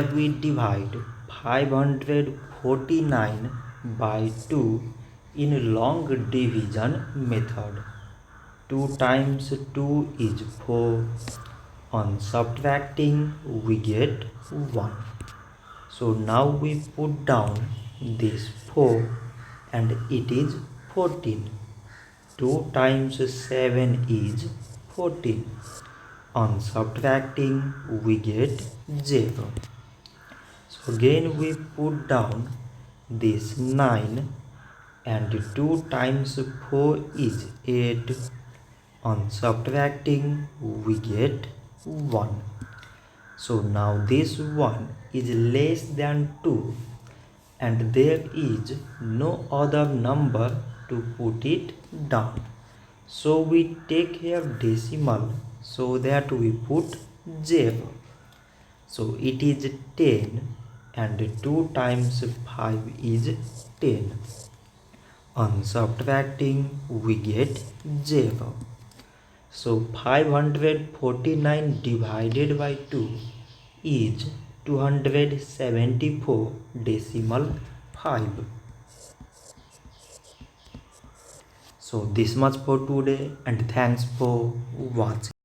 we divide 549 by 2 in long division method. 2 times 2 is 4. On subtracting we get 1. So now we put down this 4 and it is 14. 2 times 7 is 14. On subtracting we get 0. So again we put down this 9 and 2 times 4 is 8. On subtracting we get 1. So now this 1 is less than 2 and there is no other number to put it down. So we take here decimal so that we put 0. So it is 10 and 2 times 5 is 10. On subtracting we get 0. So 549 divided by 2 is 274 decimal 5. So this much for today and thanks for watching.